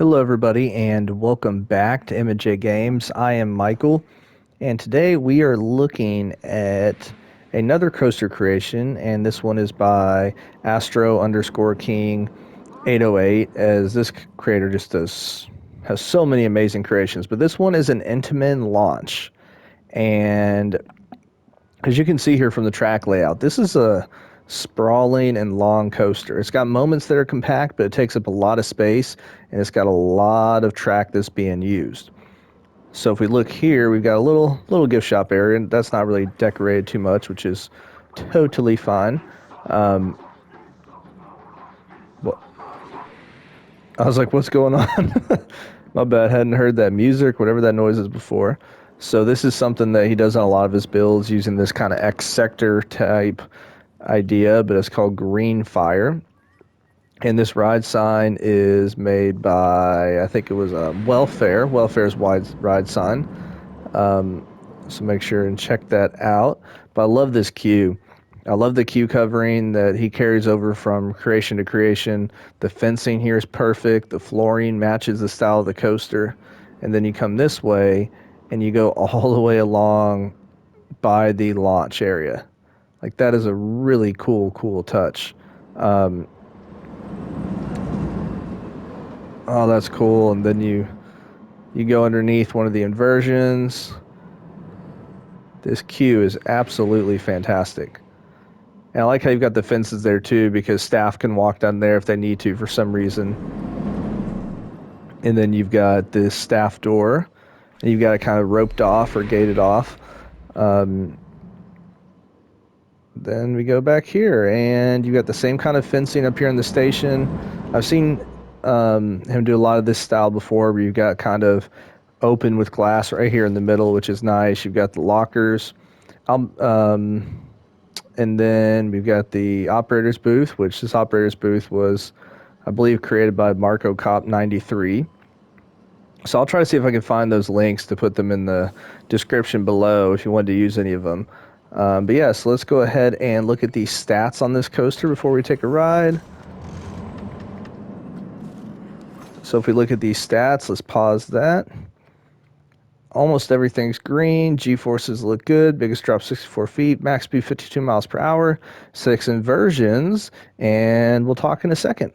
Hello, everybody, and welcome back to MJ Games. I am Michael, and today we are looking at another coaster creation, and this one is by Astro underscore King 808. As this creator just has so many amazing creations, but this one is an Intamin launch, and as you can see here from the track layout, this is a sprawling and long coaster. It's got moments that are compact, but it takes up a lot of space, and it's got a lot of track that's being used. So if we look here, we've got a little gift shop area, and that's not really decorated too much, which is totally fine. Um, well, I was like, what's going on? My bad, hadn't heard that music, whatever that noise is before. So this is something that he does on a lot of his builds using this kind of X sector type idea, but it's called Green Fire. And this ride sign is made by, I think it was Welfare. Welfare's wide ride sign. So make sure and check that out. But I love this queue. I love the queue covering that he carries over from creation to creation. The fencing here is perfect. The flooring matches the style of the coaster. And then you come this way and you go all the way along by the launch area. Like, that is a really cool touch. Um, oh, that's cool. And then you go underneath one of the inversions. This queue is absolutely fantastic. And I like how you've got the fences there too, because staff can walk down there if they need to for some reason. And then you've got this staff door, and you've got it kind of roped off or gated off. Then we go back here, and you got the same kind of fencing up here in the station. I've seen him do a lot of this style before, where you've got kind of open with glass right here in the middle, which is nice. You've got the lockers. And then we've got the operator's booth, which this operator's booth was, I believe, created by Marco Cop 93. So I'll try to see if I can find those links to put them in the description below if you wanted to use any of them. But yeah, so let's go ahead and look at the stats on this coaster before we take a ride. So if we look at these stats, let's pause that. Almost everything's green. G-forces look good. Biggest drop 64 feet. Max speed 52 miles per hour. 6 inversions. And we'll talk in a second.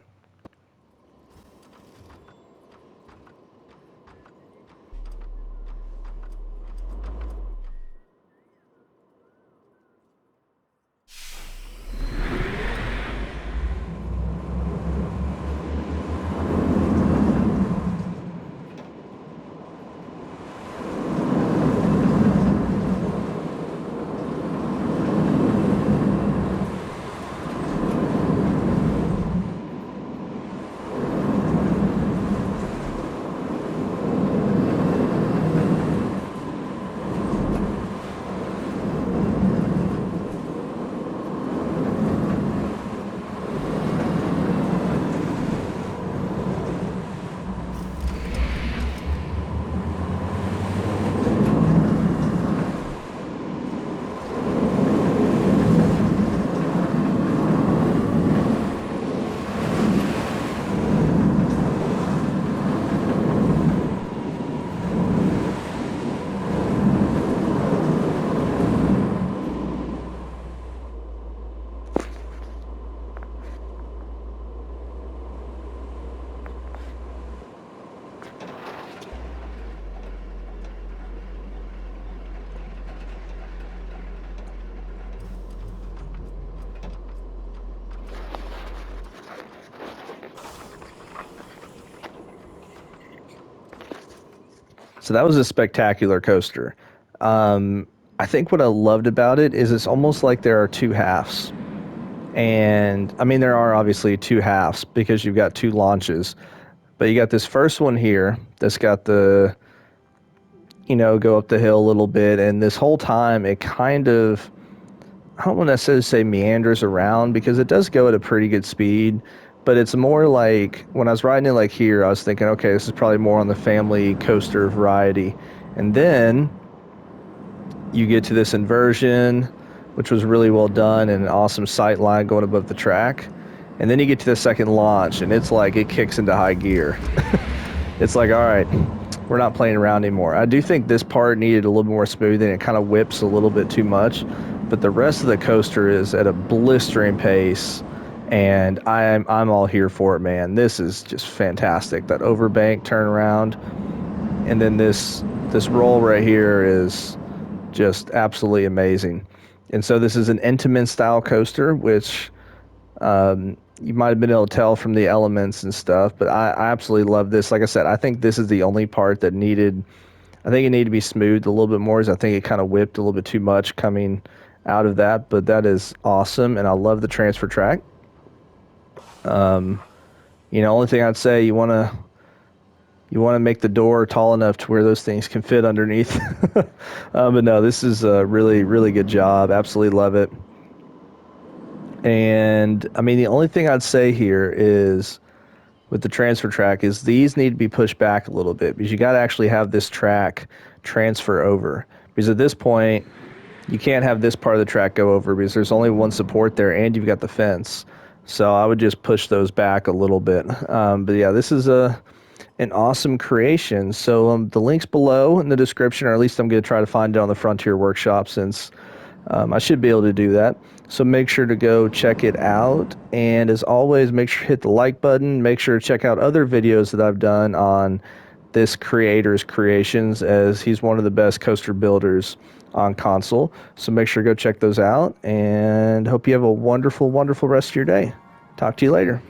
So that was a spectacular coaster. I think what I loved about it is it's almost like there are two halves. And I mean, there are obviously two halves because you've got two launches. But you got this first one here that's got the, go up the hill a little bit. And this whole time, it kind of, I don't want to necessarily say meanders around because it does go at a pretty good speed. But it's more like when I was riding it like here, I was thinking, okay, this is probably more on the family coaster variety. And then you get to this inversion, which was really well done, and an awesome sight line going above the track. And then you get to the second launch, and it's like it kicks into high gear. It's like, all right, we're not playing around anymore. I do think this part needed a little more smoothing. It kind of whips a little bit too much, but the rest of the coaster is at a blistering pace, and I'm all here for it, man. This is just fantastic. That overbank turnaround, and then this roll right here is just absolutely amazing. And so this is an Intamin style coaster, which you might have been able to tell from the elements and stuff, but I absolutely love this. Like I said, I think this is the only part that needed, I think it needed to be smoothed a little bit more, as I think it kind of whipped a little bit too much coming out of that, but that is awesome, and I love the transfer track. Only thing I'd say, you want to make the door tall enough to where those things can fit underneath. But no, this is a really, really good job. Absolutely love it. And I mean, the only thing I'd say here is with the transfer track is these need to be pushed back a little bit because you got to actually have this track transfer over. Because at this point, you can't have this part of the track go over because there's only one support there and you've got the fence. So I would just push those back a little bit. But yeah, this is an awesome creation. So the link's below in the description, or at least I'm going to try to find it on the Frontier Workshop since I should be able to do that. So make sure to go check it out. And as always, make sure to hit the like button. Make sure to check out other videos that I've done on this creator's creations, as he's one of the best coaster builders on console. So make sure to go check those out, and hope you have a wonderful, wonderful rest of your day. Talk to you later.